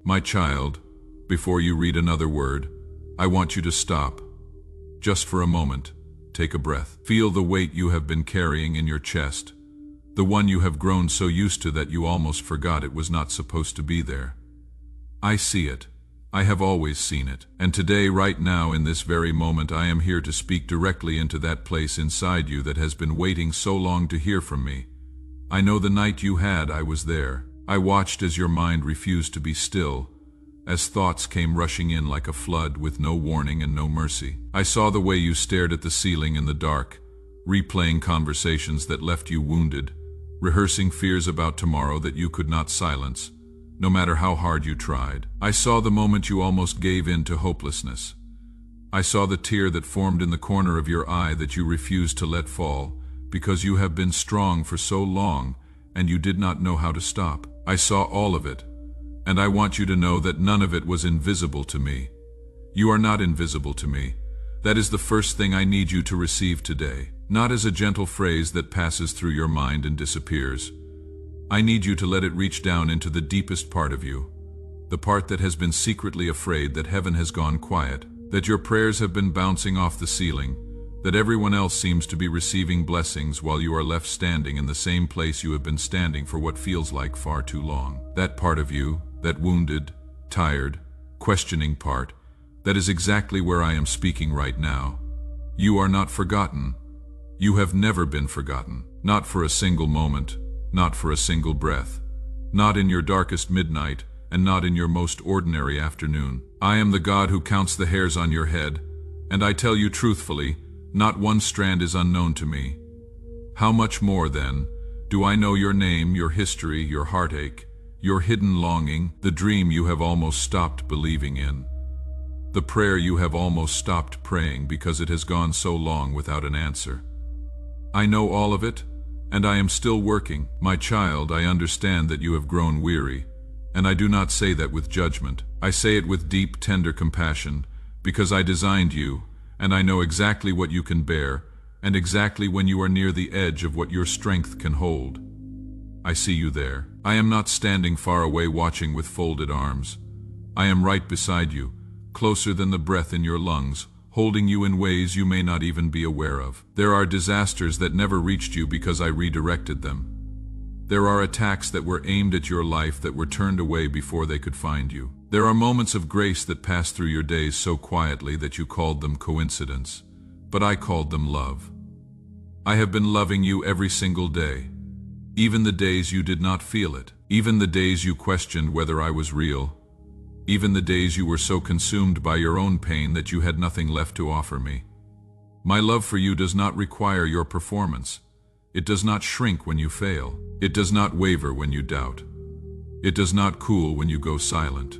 My child, before you read another word, I want you to stop. Just for a moment, take a breath. Feel the weight you have been carrying in your chest, the one you have grown so used to that you almost forgot it was not supposed to be there. I see it. I have always seen it. And today, right now, in this very moment, I am here to speak directly into that place inside you that has been waiting so long to hear from me. I know the night you had, I was there. I watched as your mind refused to be still, as thoughts came rushing in like a flood with no warning and no mercy. I saw the way you stared at the ceiling in the dark, replaying conversations that left you wounded, rehearsing fears about tomorrow that you could not silence, no matter how hard you tried. I saw the moment you almost gave in to hopelessness. I saw the tear that formed in the corner of your eye that you refused to let fall, because you have been strong for so long and you did not know how to stop. I saw all of it, and I want you to know that none of it was invisible to me. You are not invisible to me. That is the first thing I need you to receive today, not as a gentle phrase that passes through your mind and disappears. I need you to let it reach down into the deepest part of you, the part that has been secretly afraid that heaven has gone quiet, that your prayers have been bouncing off the ceiling, that everyone else seems to be receiving blessings while you are left standing in the same place you have been standing for what feels like far too long. That part of you, that wounded, tired, questioning part, that is exactly where I am speaking right now. You are not forgotten. You have never been forgotten. Not for a single moment, not for a single breath, not in your darkest midnight, and not in your most ordinary afternoon. I am the God who counts the hairs on your head, and I tell you truthfully, not one strand is unknown to me. How much more, then, do I know your name, your history, your heartache, your hidden longing, the dream you have almost stopped believing in, the prayer you have almost stopped praying because it has gone so long without an answer. I know all of it, and I am still working. My child, I understand that you have grown weary, and I do not say that with judgment. I say it with deep, tender compassion, because I designed you, and I know exactly what you can bear, and exactly when you are near the edge of what your strength can hold. I see you there. I am not standing far away watching with folded arms. I am right beside you, closer than the breath in your lungs, holding you in ways you may not even be aware of. There are disasters that never reached you because I redirected them. There are attacks that were aimed at your life that were turned away before they could find you. There are moments of grace that pass through your days so quietly that you called them coincidence, but I called them love. I have been loving you every single day, even the days you did not feel it, even the days you questioned whether I was real, even the days you were so consumed by your own pain that you had nothing left to offer me. My love for you does not require your performance. It does not shrink when you fail. It does not waver when you doubt. It does not cool when you go silent.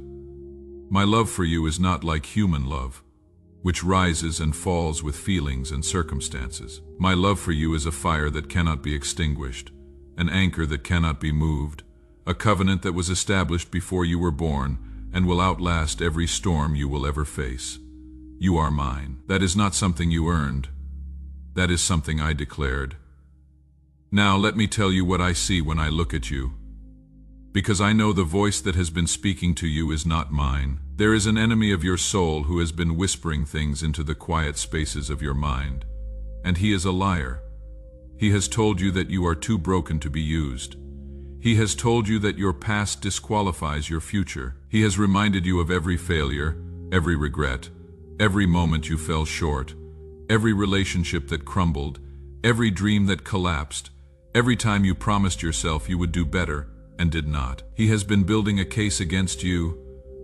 My love for you is not like human love, which rises and falls with feelings and circumstances. My love for you is a fire that cannot be extinguished, an anchor that cannot be moved, a covenant that was established before you were born and will outlast every storm you will ever face. You are mine. That is not something you earned. That is something I declared. Now let me tell you what I see when I look at you. Because I know the voice that has been speaking to you is not mine. There is an enemy of your soul who has been whispering things into the quiet spaces of your mind. And he is a liar. He has told you that you are too broken to be used. He has told you that your past disqualifies your future. He has reminded you of every failure, every regret, every moment you fell short, every relationship that crumbled, every dream that collapsed, every time you promised yourself you would do better and did not. He has been building a case against you,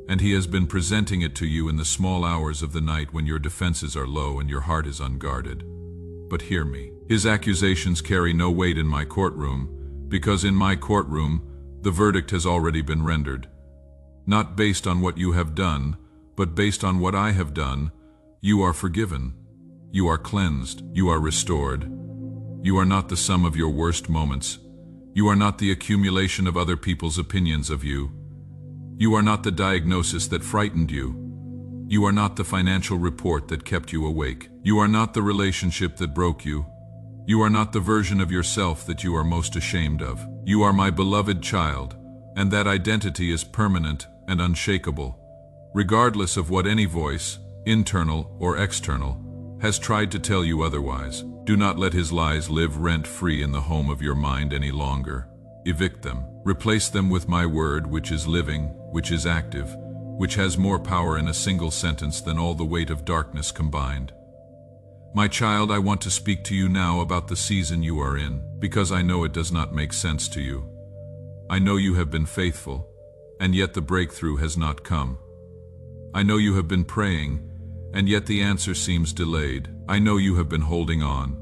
and he has been presenting it to you in the small hours of the night when your defenses are low and your heart is unguarded. But hear me. His accusations carry no weight in my courtroom, because in my courtroom, the verdict has already been rendered. Not based on what you have done, but based on what I have done. You are forgiven. You are cleansed. You are restored. You are not the sum of your worst moments. You are not the accumulation of other people's opinions of you. You are not the diagnosis that frightened you. You are not the financial report that kept you awake. You are not the relationship that broke you. You are not the version of yourself that you are most ashamed of. You are my beloved child, and that identity is permanent and unshakable, regardless of what any voice, internal or external, has tried to tell you otherwise. Do not let his lies live rent-free in the home of your mind any longer. Evict them. Replace them with my word, which is living, which is active, which has more power in a single sentence than all the weight of darkness combined. My child, I want to speak to you now about the season you are in, because I know it does not make sense to you. I know you have been faithful, and yet the breakthrough has not come. I know you have been praying, and yet the answer seems delayed. I know you have been holding on,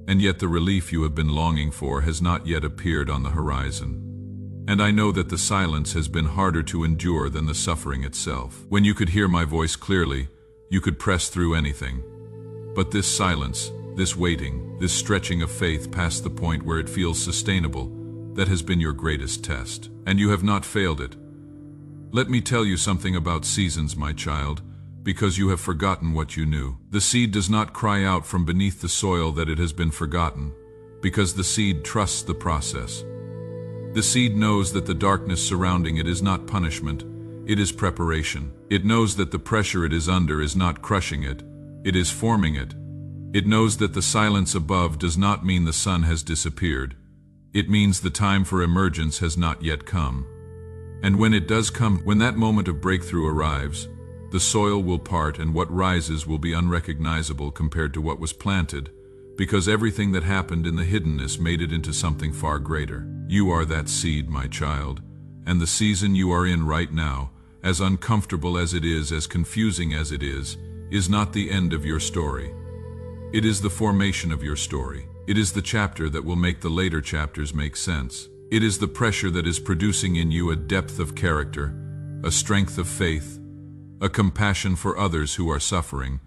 and yet the relief you have been longing for has not yet appeared on the horizon. And I know that the silence has been harder to endure than the suffering itself. When you could hear my voice clearly, you could press through anything. But this silence, this waiting, this stretching of faith past the point where it feels sustainable, that has been your greatest test. And you have not failed it. Let me tell you something about seasons, my child, because you have forgotten what you knew. The seed does not cry out from beneath the soil that it has been forgotten, because the seed trusts the process. The seed knows that the darkness surrounding it is not punishment, it is preparation. It knows that the pressure it is under is not crushing it, it is forming it. It knows that the silence above does not mean the sun has disappeared. It means the time for emergence has not yet come. And when it does come, when that moment of breakthrough arrives, the soil will part and what rises will be unrecognizable compared to what was planted, because everything that happened in the hiddenness made it into something far greater. You are that seed, my child, and the season you are in right now, as uncomfortable as it is, as confusing as it is not the end of your story. It is the formation of your story. It is the chapter that will make the later chapters make sense. It is the pressure that is producing in you a depth of character, a strength of faith, a compassion for others who are suffering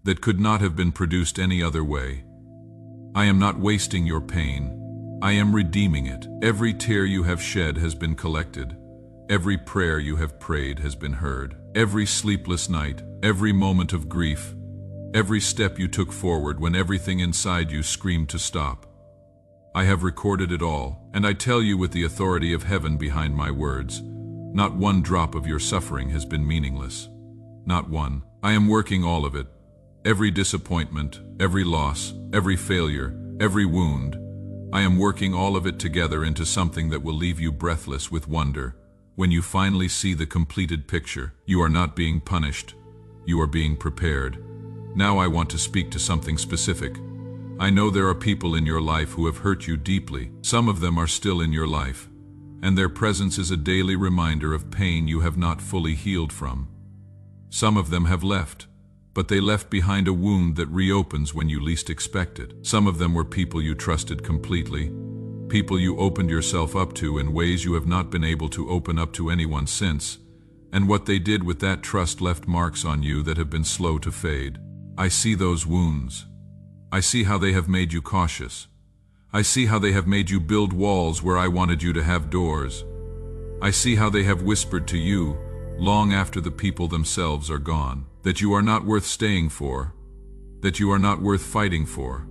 that could not have been produced any other way. I am not wasting your pain. I am redeeming it. Every tear you have shed has been collected. Every prayer you have prayed has been heard. Every sleepless night, every moment of grief, every step you took forward when everything inside you screamed to stop. I have recorded it all, and I tell you with the authority of heaven behind my words, not one drop of your suffering has been meaningless. Not one. I am working all of it. Every disappointment, every loss, every failure, every wound. I am working all of it together into something that will leave you breathless with wonder. When you finally see the completed picture, you are not being punished. You are being prepared. Now I want to speak to something specific. I know there are people in your life who have hurt you deeply. Some of them are still in your life, and their presence is a daily reminder of pain you have not fully healed from. Some of them have left, but they left behind a wound that reopens when you least expect it. Some of them were people you trusted completely, people you opened yourself up to in ways you have not been able to open up to anyone since, and what they did with that trust left marks on you that have been slow to fade. I see those wounds. I see how they have made you cautious. I see how they have made you build walls where I wanted you to have doors. I see how they have whispered to you, long after the people themselves are gone, that you are not worth staying for, that you are not worth fighting for,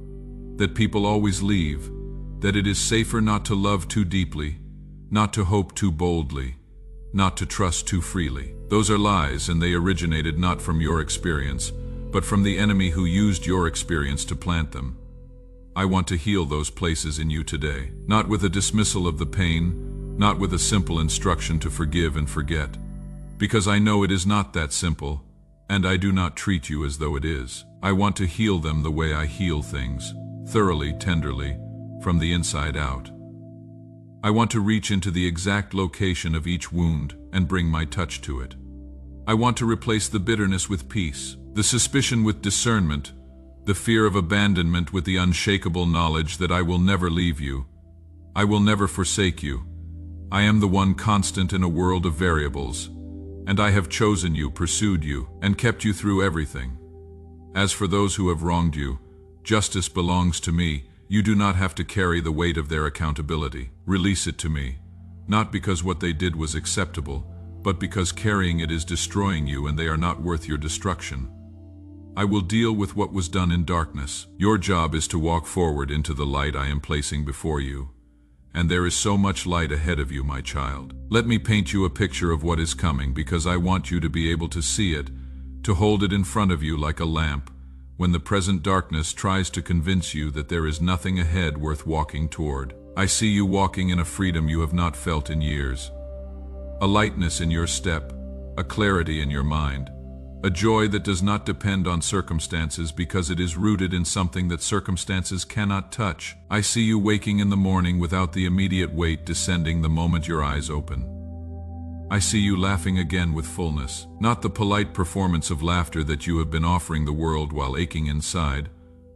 that people always leave, that it is safer not to love too deeply, not to hope too boldly, not to trust too freely. Those are lies, and they originated not from your experience, but from the enemy who used your experience to plant them. I want to heal those places in you today, not with a dismissal of the pain, not with a simple instruction to forgive and forget, because I know it is not that simple, and I do not treat you as though it is. I want to heal them the way I heal things, thoroughly, tenderly, from the inside out. I want to reach into the exact location of each wound and bring my touch to it. I want to replace the bitterness with peace, the suspicion with discernment, the fear of abandonment with the unshakable knowledge that I will never leave you. I will never forsake you. I am the one constant in a world of variables, and I have chosen you, pursued you, and kept you through everything. As for those who have wronged you, justice belongs to me. You do not have to carry the weight of their accountability. Release it to me, not because what they did was acceptable, but because carrying it is destroying you and they are not worth your destruction. I will deal with what was done in darkness. Your job is to walk forward into the light I am placing before you, and there is so much light ahead of you, my child. Let me paint you a picture of what is coming, because I want you to be able to see it, to hold it in front of you like a lamp, when the present darkness tries to convince you that there is nothing ahead worth walking toward. I see you walking in a freedom you have not felt in years. A lightness in your step, a clarity in your mind, a joy that does not depend on circumstances because it is rooted in something that circumstances cannot touch. I see you waking in the morning without the immediate weight descending the moment your eyes open. I see you laughing again with fullness, not the polite performance of laughter that you have been offering the world while aching inside,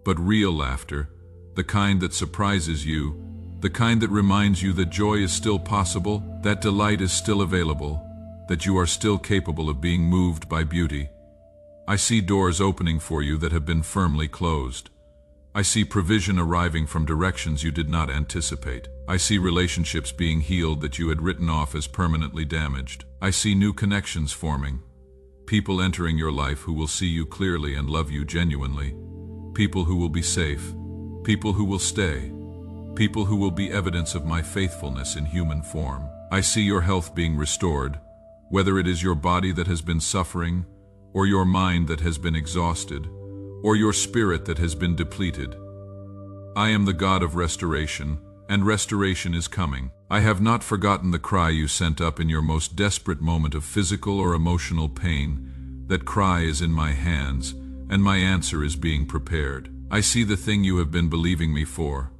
but real laughter, the kind that surprises you, the kind that reminds you that joy is still possible, that delight is still available, that you are still capable of being moved by beauty. I see doors opening for you that have been firmly closed. I see provision arriving from directions you did not anticipate. I see relationships being healed that you had written off as permanently damaged. I see new connections forming. People entering your life who will see you clearly and love you genuinely. People who will be safe. People who will stay. People who will be evidence of my faithfulness in human form. I see your health being restored, whether it is your body that has been suffering, or your mind that has been exhausted, or your spirit that has been depleted. I am the God of restoration, and restoration is coming. I have not forgotten the cry you sent up in your most desperate moment of physical or emotional pain. That cry is in my hands, and my answer is being prepared. I see the thing you have been believing me for,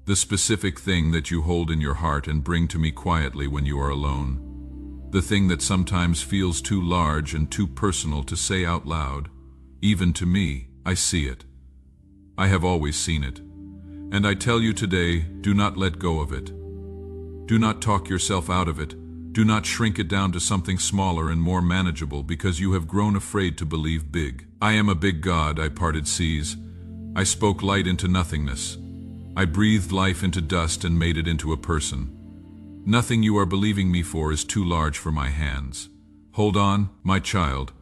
the specific thing that you hold in your heart and bring to me quietly when you are alone. The thing that sometimes feels too large and too personal to say out loud. Even to me, I see it. I have always seen it. And I tell you today, do not let go of it. Do not talk yourself out of it. Do not shrink it down to something smaller and more manageable because you have grown afraid to believe big. I am a big God, I parted seas. I spoke light into nothingness. I breathed life into dust and made it into a person. Nothing you are believing me for is too large for my hands. Hold on, my child.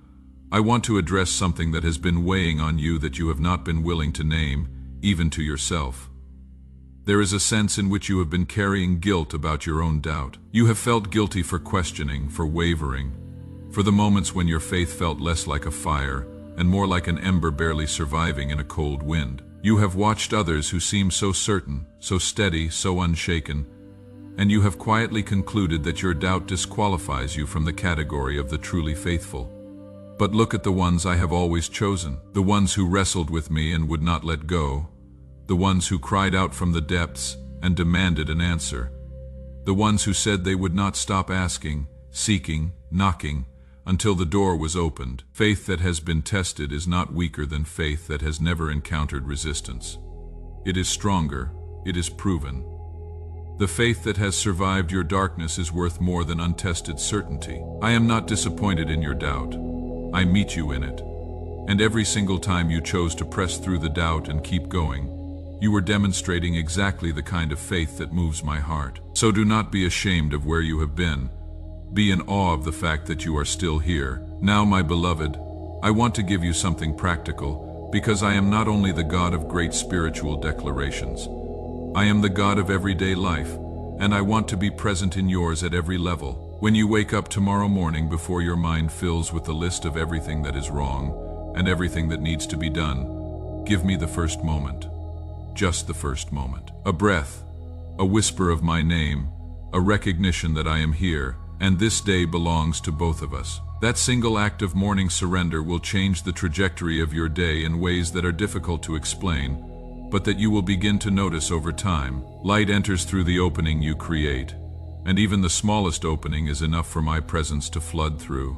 I want to address something that has been weighing on you that you have not been willing to name, even to yourself. There is a sense in which you have been carrying guilt about your own doubt. You have felt guilty for questioning, for wavering, for the moments when your faith felt less like a fire and more like an ember barely surviving in a cold wind. You have watched others who seem so certain, so steady, so unshaken, and you have quietly concluded that your doubt disqualifies you from the category of the truly faithful. But look at the ones I have always chosen, the ones who wrestled with me and would not let go, the ones who cried out from the depths and demanded an answer, the ones who said they would not stop asking, seeking, knocking, until the door was opened. Faith that has been tested is not weaker than faith that has never encountered resistance. It is stronger, it is proven. The faith that has survived your darkness is worth more than untested certainty. I am not disappointed in your doubt. I meet you in it. And every single time you chose to press through the doubt and keep going, you were demonstrating exactly the kind of faith that moves my heart. So do not be ashamed of where you have been. Be in awe of the fact that you are still here. Now, my beloved, I want to give you something practical, because I am not only the God of great spiritual declarations. I am the God of everyday life, and I want to be present in yours at every level. When you wake up tomorrow morning before your mind fills with the list of everything that is wrong and everything that needs to be done, give me the first moment. Just the first moment. A breath, a whisper of my name, a recognition that I am here, and this day belongs to both of us. That single act of morning surrender will change the trajectory of your day in ways that are difficult to explain, but that you will begin to notice over time. Light enters through the opening you create, and even the smallest opening is enough for my presence to flood through.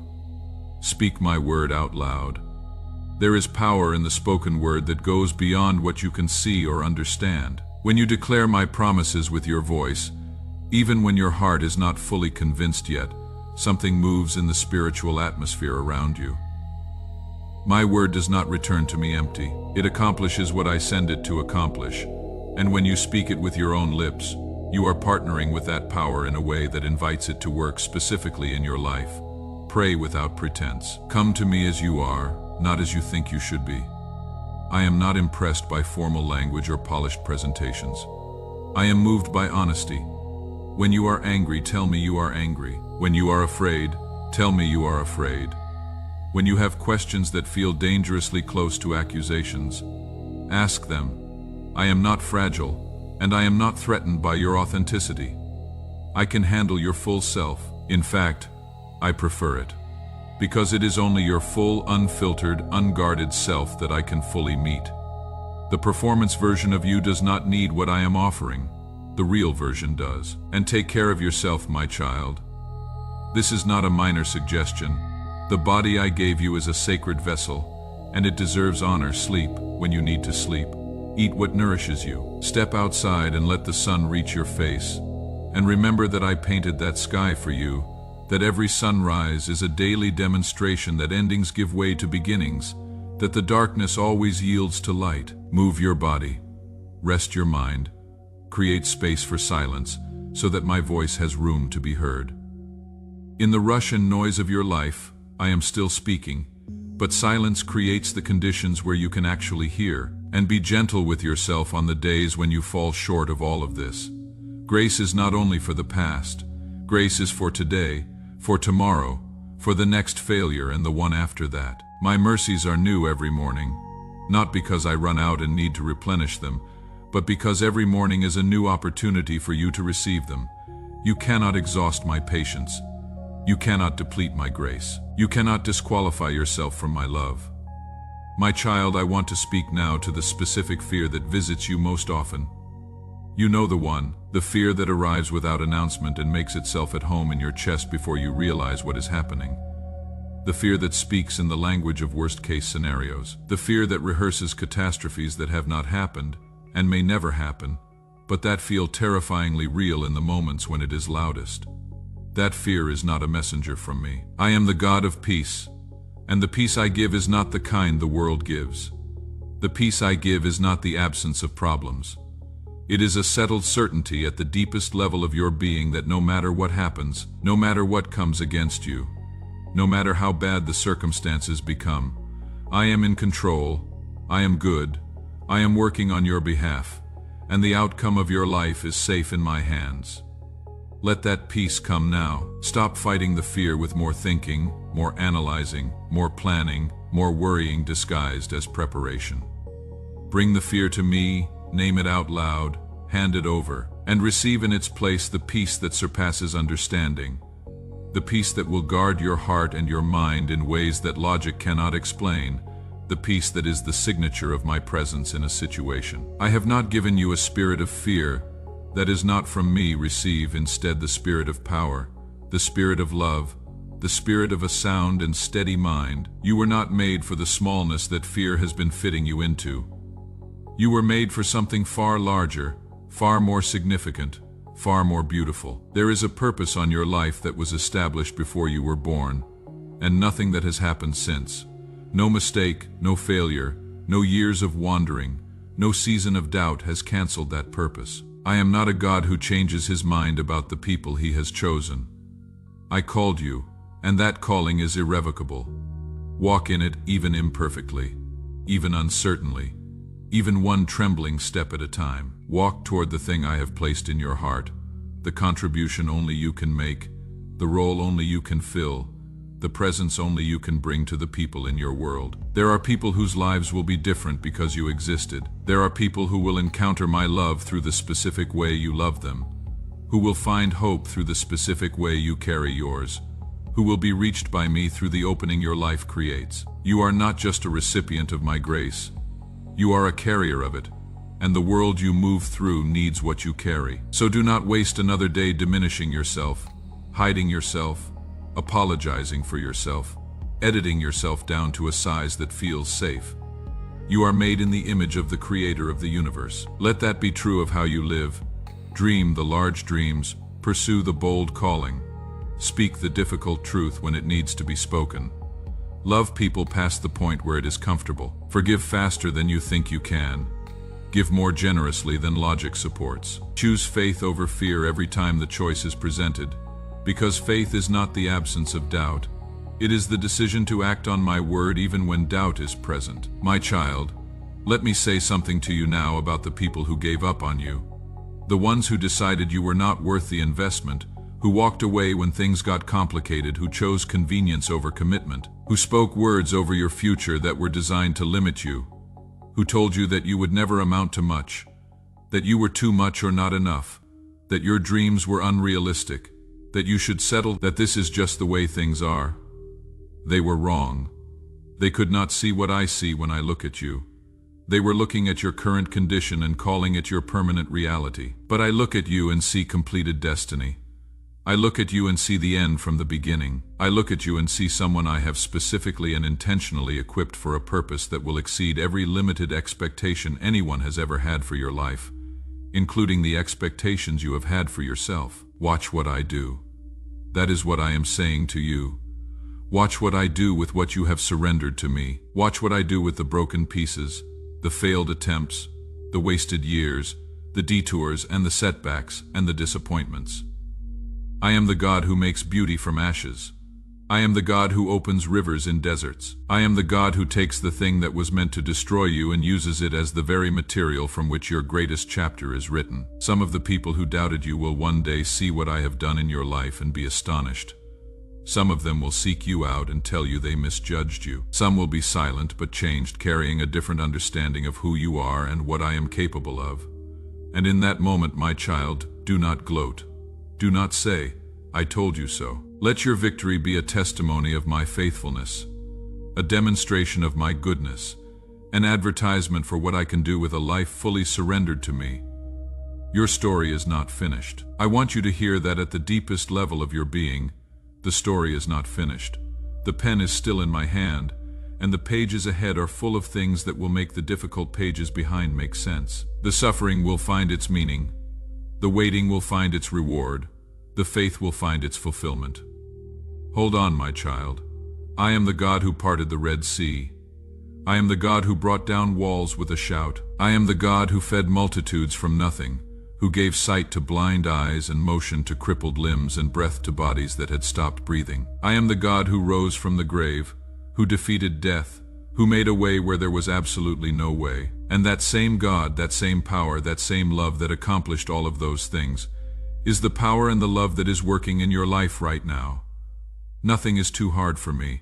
Speak my word out loud. There is power in the spoken word that goes beyond what you can see or understand. When you declare my promises with your voice, even when your heart is not fully convinced yet, something moves in the spiritual atmosphere around you. My word does not return to me empty. It accomplishes what I send it to accomplish. And when you speak it with your own lips, you are partnering with that power in a way that invites it to work specifically in your life. Pray without pretense. Come to me as you are, not as you think you should be. I am not impressed by formal language or polished presentations. I am moved by honesty. When you are angry, tell me you are angry. When you are afraid, tell me you are afraid. When you have questions that feel dangerously close to accusations, ask them. I am not fragile, and I am not threatened by your authenticity. I can handle your full self. In fact, I prefer it, because it is only your full, unfiltered, unguarded self that I can fully meet. The performance version of you does not need what I am offering. The real version does. And take care of yourself, my child. This is not a minor suggestion. The body I gave you is a sacred vessel, and it deserves honor. Sleep when you need to sleep. Eat what nourishes you. Step outside and let the sun reach your face. And remember that I painted that sky for you, that every sunrise is a daily demonstration that endings give way to beginnings, that the darkness always yields to light. Move your body. Rest your mind. Create space for silence so that my voice has room to be heard. In the rush and noise of your life, I am still speaking, but silence creates the conditions where you can actually hear. And be gentle with yourself on the days when you fall short of all of this. Grace is not only for the past. Grace is for today, for tomorrow, for the next failure and the one after that. My mercies are new every morning, not because I run out and need to replenish them, but because every morning is a new opportunity for you to receive them. You cannot exhaust my patience. You cannot deplete my grace. You cannot disqualify yourself from my love. My child, I want to speak now to the specific fear that visits you most often. You know the one, the fear that arrives without announcement and makes itself at home in your chest before you realize what is happening. The fear that speaks in the language of worst-case scenarios. The fear that rehearses catastrophes that have not happened and may never happen, but that feel terrifyingly real in the moments when it is loudest. That fear is not a messenger from me. I am the God of peace. And the peace I give is not the kind the world gives. The peace I give is not the absence of problems. It is a settled certainty at the deepest level of your being that no matter what happens, no matter what comes against you, no matter how bad the circumstances become, I am in control, I am good, I am working on your behalf, and the outcome of your life is safe in my hands. Let that peace come now. Stop fighting the fear with more thinking, more analyzing, more planning, more worrying disguised as preparation. Bring the fear to me, name it out loud, hand it over, and receive in its place the peace that surpasses understanding. The peace that will guard your heart and your mind in ways that logic cannot explain. The peace that is the signature of my presence in a situation. I have not given you a spirit of fear that is not from me. Receive instead the spirit of power, the spirit of love, the spirit of a sound and steady mind. You were not made for the smallness that fear has been fitting you into. You were made for something far larger, far more significant, far more beautiful. There is a purpose on your life that was established before you were born, and nothing that has happened since. No mistake, no failure, no years of wandering, no season of doubt has canceled that purpose. I am not a God who changes his mind about the people he has chosen. I called you, and that calling is irrevocable. Walk in it even imperfectly, even uncertainly, even one trembling step at a time. Walk toward the thing I have placed in your heart, the contribution only you can make, the role only you can fill, the presence only you can bring to the people in your world. There are people whose lives will be different because you existed. There are people who will encounter my love through the specific way you love them, who will find hope through the specific way you carry yours, who will be reached by me through the opening your life creates. You are not just a recipient of my grace. You are a carrier of it, and the world you move through needs what you carry. So do not waste another day diminishing yourself, hiding yourself, apologizing for yourself, editing yourself down to a size that feels safe. You are made in the image of the Creator of the universe. Let that be true of how you live. Dream the large dreams, pursue the bold calling, speak the difficult truth when it needs to be spoken. Love people past the point where it is comfortable. Forgive faster than you think you can. Give more generously than logic supports. Choose faith over fear every time the choice is presented. Because faith is not the absence of doubt. It is the decision to act on my word even when doubt is present. My child, let me say something to you now about the people who gave up on you. The ones who decided you were not worth the investment, who walked away when things got complicated, who chose convenience over commitment, who spoke words over your future that were designed to limit you, who told you that you would never amount to much, that you were too much or not enough, that your dreams were unrealistic, that you should settle, that this is just the way things are. They were wrong. They could not see what I see when I look at you. They were looking at your current condition and calling it your permanent reality. But I look at you and see completed destiny. I look at you and see the end from the beginning. I look at you and see someone I have specifically and intentionally equipped for a purpose that will exceed every limited expectation anyone has ever had for your life, including the expectations you have had for yourself. Watch what I do. That is what I am saying to you. Watch what I do with what you have surrendered to me. Watch what I do with the broken pieces, the failed attempts, the wasted years, the detours and the setbacks and the disappointments. I am the God who makes beauty from ashes. I am the God who opens rivers in deserts. I am the God who takes the thing that was meant to destroy you and uses it as the very material from which your greatest chapter is written. Some of the people who doubted you will one day see what I have done in your life and be astonished. Some of them will seek you out and tell you they misjudged you. Some will be silent but changed, carrying a different understanding of who you are and what I am capable of. And in that moment, my child, do not gloat. Do not say, "I told you so." Let your victory be a testimony of my faithfulness, a demonstration of my goodness, an advertisement for what I can do with a life fully surrendered to me. Your story is not finished. I want you to hear that at the deepest level of your being, the story is not finished. The pen is still in my hand, and the pages ahead are full of things that will make the difficult pages behind make sense. The suffering will find its meaning. The waiting will find its reward. The faith will find its fulfillment. Hold on, my child. I am the God who parted the Red Sea. I am the God who brought down walls with a shout. I am the God who fed multitudes from nothing, who gave sight to blind eyes and motion to crippled limbs and breath to bodies that had stopped breathing. I am the God who rose from the grave, who defeated death, who made a way where there was absolutely no way. And that same God, that same power, that same love that accomplished all of those things, is the power and the love that is working in your life right now. Nothing is too hard for me.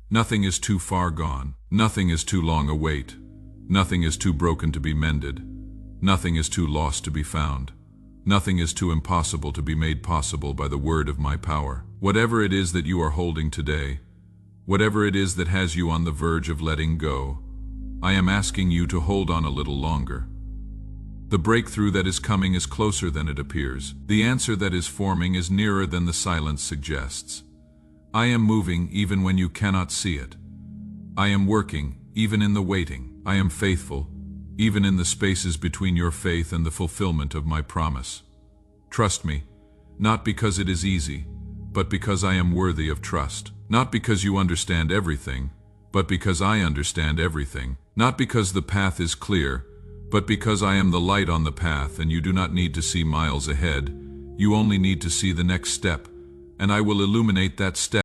Nothing is too far gone. Nothing is too long a wait. Nothing is too broken to be mended. Nothing is too lost to be found. Nothing is too impossible to be made possible by the word of my power. Whatever it is that you are holding today, whatever it is that has you on the verge of letting go, I am asking you to hold on a little longer. The breakthrough that is coming is closer than it appears. The answer that is forming is nearer than the silence suggests. I am moving even when you cannot see it. I am working even in the waiting. I am faithful even in the spaces between your faith and the fulfillment of my promise. Trust me, not because it is easy, but because I am worthy of trust. Not because you understand everything, but because I understand everything. Not because the path is clear, but because I am the light on the path and you do not need to see miles ahead. You only need to see the next step, and I will illuminate that step.